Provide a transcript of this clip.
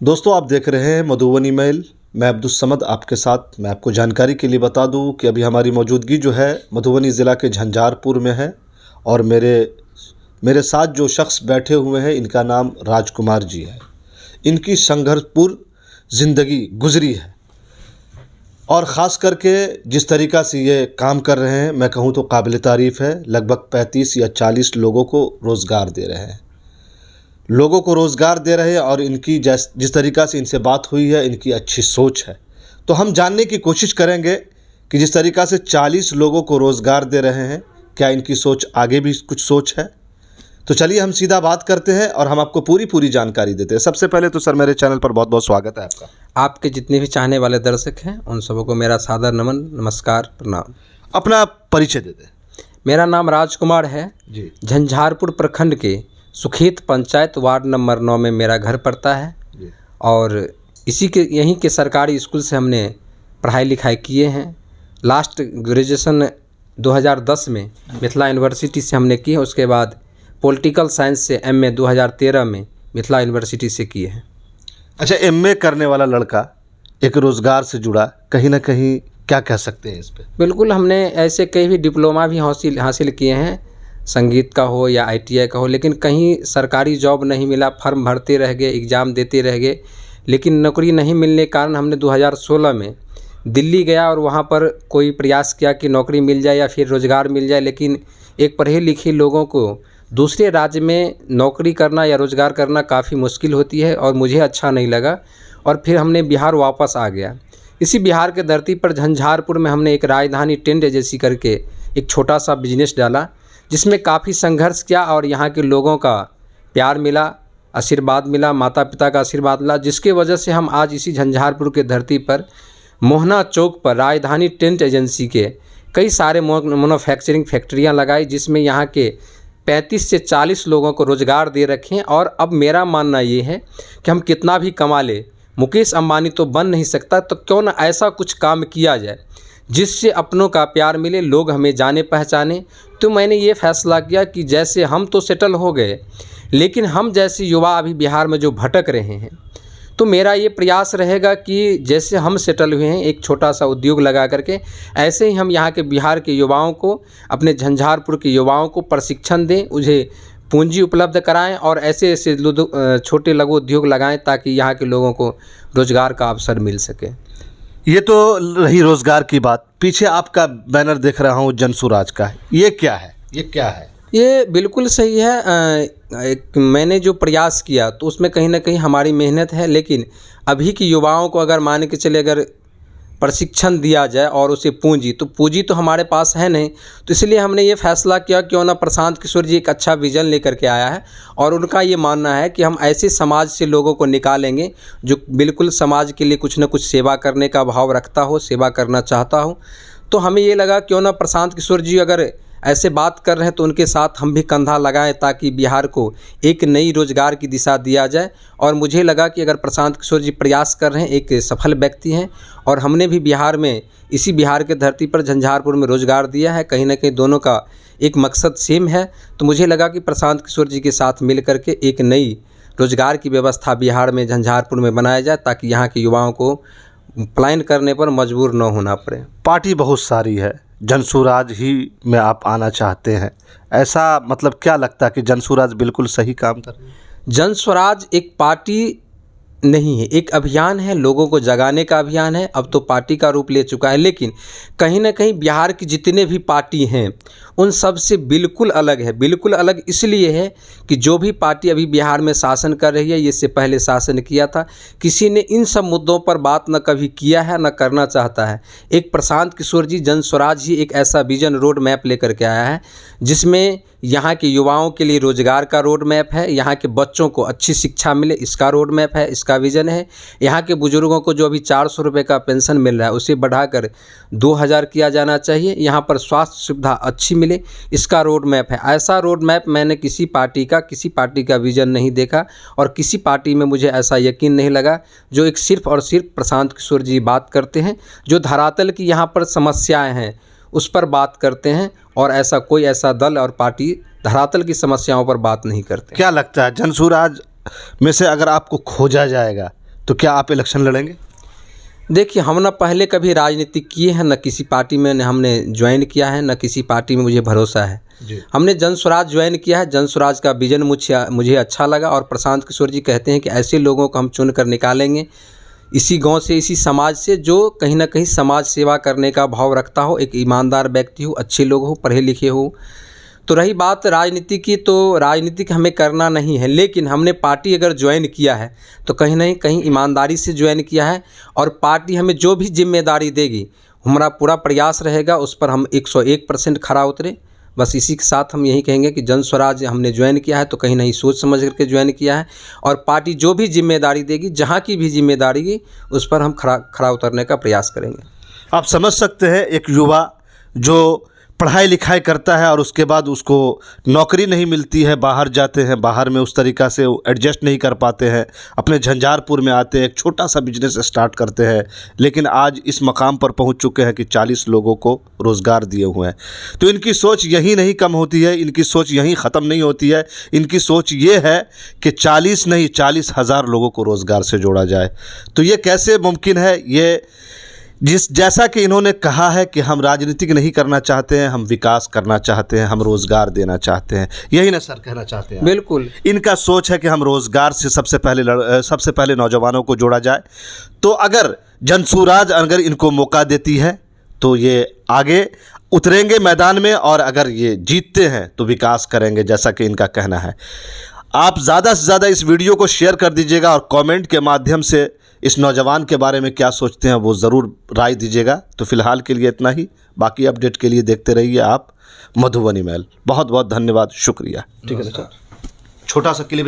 दोस्तों, आप देख रहे हैं मधुबनी मेल। मैं अब्दुल समद आपके साथ। मैं आपको जानकारी के लिए बता दूं कि अभी हमारी मौजूदगी जो है मधुबनी ज़िला के झंझारपुर में है और मेरे साथ जो शख्स बैठे हुए हैं इनका नाम राजकुमार जी है। इनकी संघर्षपूर्ण ज़िंदगी गुजरी है और ख़ास करके जिस तरीक़ा से ये काम कर रहे हैं, मैं कहूँ तो काबिल तारीफ़ है। लगभग 35 या 40 लोगों को रोज़गार दे रहे हैं, और इनकी जिस तरीक़ा से इनसे बात हुई है, इनकी अच्छी सोच है। तो हम जानने की कोशिश करेंगे कि जिस तरीक़ा से 40 लोगों को रोज़गार दे रहे हैं, क्या इनकी सोच आगे भी कुछ सोच है? तो चलिए हम सीधा बात करते हैं और हम आपको पूरी जानकारी देते हैं। सबसे पहले तो सर, मेरे चैनल पर बहुत बहुत स्वागत है आपका। आपके जितने भी चाहने वाले दर्शक हैं उन सबों को मेरा सादर नमन, नमस्कार, प्रणाम। अपना परिचय दे दें। मेरा नाम राजकुमार है जी। झंझारपुर प्रखंड के सुखेत पंचायत वार्ड नंबर 9 में मेरा घर पड़ता है जी। और यहीं के सरकारी स्कूल से हमने पढ़ाई लिखाई किए हैं। लास्ट ग्रेजुएशन 2010 में मिथिला यूनिवर्सिटी से हमने की है। उसके बाद पॉलिटिकल साइंस से एमए 2013 में मिथिला यूनिवर्सिटी से किए हैं। अच्छा, एमए करने वाला लड़का एक रोज़गार से जुड़ा, कहीं ना कहीं क्या कह सकते हैं इस पे? बिल्कुल, हमने ऐसे कई भी डिप्लोमा भी हासिल किए हैं, संगीत का हो या आईटीआई का हो, लेकिन कहीं सरकारी जॉब नहीं मिला। फॉर्म भरते रह गए, एग्ज़ाम देते रह गए, लेकिन नौकरी नहीं मिलने के कारण हमने 2016 में दिल्ली गया और वहाँ पर कोई प्रयास किया कि नौकरी मिल जाए या फिर रोज़गार मिल जाए। लेकिन एक पढ़े लिखे लोगों को दूसरे राज्य में नौकरी करना या रोज़गार करना काफ़ी मुश्किल होती है और मुझे अच्छा नहीं लगा और फिर हमने बिहार वापस आ गया। इसी बिहार के धरती पर झंझारपुर में हमने एक राजधानी टेंट एजेंसी करके एक छोटा सा बिजनेस डाला, जिसमें काफ़ी संघर्ष किया और यहाँ के लोगों का प्यार मिला, आशीर्वाद मिला, माता पिता का आशीर्वाद मिला, जिसके वजह से हम आज इसी झंझारपुर के धरती पर मोहना चौक पर राजधानी टेंट एजेंसी के कई सारे मैन्युफैक्चरिंग फैक्ट्रियाँ लगाई, जिसमें यहाँ के 35 से 40 लोगों को रोज़गार दे रखे हैं। और अब मेरा मानना ये है कि हम कितना भी कमा ले, मुकेश अंबानी तो बन नहीं सकता, तो क्यों ना ऐसा कुछ काम किया जाए जिससे अपनों का प्यार मिले, लोग हमें जाने पहचाने। तो मैंने ये फैसला किया कि जैसे हम तो सेटल हो गए, लेकिन हम जैसे युवा अभी बिहार में जो भटक रहे हैं, तो मेरा ये प्रयास रहेगा कि जैसे हम सेटल हुए हैं एक छोटा सा उद्योग लगा करके, ऐसे ही हम यहाँ के बिहार के युवाओं को, अपने झंझारपुर के युवाओं को प्रशिक्षण दें, उन्हें पूंजी उपलब्ध कराएं और ऐसे छोटे लघु उद्योग लगाएं ताकि यहाँ के लोगों को रोज़गार का अवसर मिल सके। ये तो रही रोज़गार की बात। पीछे आपका बैनर देख रहा हूँ जनसुराज का, ये क्या है? ये बिल्कुल सही है। मैंने जो प्रयास किया तो उसमें कहीं ना कहीं हमारी मेहनत है, लेकिन अभी के युवाओं को अगर मान के चले, अगर प्रशिक्षण दिया जाए और उसे पूंजी तो हमारे पास है नहीं, तो इसलिए हमने ये फैसला किया क्यों ना प्रशांत किशोर जी एक अच्छा विज़न लेकर के आया है और उनका ये मानना है कि हम ऐसे समाज से लोगों को निकालेंगे जो बिल्कुल समाज के लिए कुछ न कुछ सेवा करने का भाव रखता हो, सेवा करना चाहता हो। तो हमें ये लगा क्यों ना प्रशांत किशोर जी अगर ऐसे बात कर रहे हैं तो उनके साथ हम भी कंधा लगाएं ताकि बिहार को एक नई रोज़गार की दिशा दिया जाए। और मुझे लगा कि अगर प्रशांत किशोर जी प्रयास कर रहे हैं, एक सफल व्यक्ति हैं और हमने भी बिहार में, इसी बिहार के धरती पर झंझारपुर में रोज़गार दिया है, कहीं ना कहीं दोनों का एक मकसद सेम है। तो मुझे लगा कि प्रशांत किशोर जी के साथ मिल करके एक नई रोज़गार की व्यवस्था बिहार में झंझारपुर में बनाया जाए ताकि यहाँ के युवाओं को पलायन करने पर मजबूर न होना पड़े। पार्टी बहुत सारी है, जनसुराज ही में आप आना चाहते हैं, ऐसा मतलब क्या लगता है कि जनसुराज बिल्कुल सही काम कर रही है? जनस्वराज एक पार्टी नहीं है, एक अभियान है, लोगों को जगाने का अभियान है। अब तो पार्टी का रूप ले चुका है, लेकिन कहीं ना कहीं बिहार की जितने भी पार्टी हैं उन सब से बिल्कुल अलग है। बिल्कुल अलग इसलिए है कि जो भी पार्टी अभी बिहार में शासन कर रही है, इससे पहले शासन किया था, किसी ने इन सब मुद्दों पर बात न कभी किया है न करना चाहता है। एक प्रशांत किशोर जी जनस्वराज ही एक ऐसा विजन रोड मैप लेकर के आया है जिसमें यहाँ के युवाओं के लिए रोज़गार का रोड मैप है, यहाँ के बच्चों को अच्छी शिक्षा मिले इसका रोड मैप है, इसका विज़न है। यहाँ के बुज़ुर्गों को जो अभी 400 रुपये का पेंशन मिल रहा है उसे बढ़ाकर 2000 किया जाना चाहिए। यहाँ पर स्वास्थ्य सुविधा अच्छी मिले, इसका रोड मैप है। ऐसा रोड मैप मैंने किसी पार्टी का विज़न नहीं देखा और किसी पार्टी में मुझे ऐसा यकीन नहीं लगा जो एक सिर्फ़ और सिर्फ प्रशांत किशोर जी बात करते हैं, जो धरातल की यहाँ पर समस्याएँ हैं उस पर बात करते हैं और ऐसा दल और पार्टी धरातल की समस्याओं पर बात नहीं करते। क्या लगता है जनसुराज में से अगर आपको खोजा जाएगा तो क्या आप इलेक्शन लड़ेंगे? देखिए, हम ना पहले कभी राजनीति किए हैं, न किसी पार्टी में हमने ज्वाइन किया है, न किसी पार्टी में मुझे भरोसा है। हमने जन स्वराज ज्वाइन किया है। जन स्वराज का विजन मुझे अच्छा लगा और प्रशांत किशोर जी कहते हैं कि ऐसे लोगों को हम चुन कर निकालेंगे इसी गांव से, इसी समाज से, जो कहीं ना कहीं समाज सेवा करने का भाव रखता हो, एक ईमानदार व्यक्ति हो, अच्छे लोग हो, पढ़े लिखे हो। तो रही बात राजनीति की, तो राजनीतिक हमें करना नहीं है, लेकिन हमने पार्टी अगर ज्वाइन किया है तो कहीं ना कहीं ईमानदारी से ज्वाइन किया है और पार्टी हमें जो भी जिम्मेदारी देगी हमारा पूरा प्रयास रहेगा उस पर हम 101% खरा उतरे। बस इसी के साथ हम यही कहेंगे कि जन स्वराज हमने ज्वाइन किया है तो कहीं नहीं सोच समझ करके ज्वाइन किया है और पार्टी जो भी जिम्मेदारी देगी, जहाँ की भी जिम्मेदारी की, उस पर हम खरा उतरने का प्रयास करेंगे। आप समझ सकते हैं, एक युवा जो पढ़ाई लिखाई करता है और उसके बाद उसको नौकरी नहीं मिलती है, बाहर जाते हैं, बाहर में उस तरीक़ा से एडजस्ट नहीं कर पाते हैं, अपने झंझारपुर में आते हैं, एक छोटा सा बिजनेस स्टार्ट करते हैं, लेकिन आज इस मकाम पर पहुंच चुके हैं कि 40 लोगों को रोज़गार दिए हुए हैं। तो इनकी सोच यहीं नहीं कम होती है, इनकी सोच यहीं ख़त्म नहीं होती है। इनकी सोच ये है कि 40 नहीं 40,000 लोगों को रोज़गार से जोड़ा जाए। तो ये कैसे मुमकिन है? ये जैसा कि इन्होंने कहा है कि हम राजनीतिक नहीं करना चाहते हैं, हम विकास करना चाहते हैं, हम रोज़गार देना चाहते हैं, यही ना सर कहना चाहते हैं? बिल्कुल। इनका सोच है कि हम रोज़गार से सबसे पहले नौजवानों को जोड़ा जाए। तो अगर जनसुराज अगर इनको मौका देती है तो ये आगे उतरेंगे मैदान में और अगर ये जीतते हैं तो विकास करेंगे, जैसा कि इनका कहना है। आप ज़्यादा से ज़्यादा इस वीडियो को शेयर कर दीजिएगा और कमेंट के माध्यम से इस नौजवान के बारे में क्या सोचते हैं वो ज़रूर राय दीजिएगा। तो फ़िलहाल के लिए इतना ही, बाकी अपडेट के लिए देखते रहिए आप मधुबनी मेल। बहुत बहुत धन्यवाद, शुक्रिया। ठीक है सर, छोटा सा क्लिप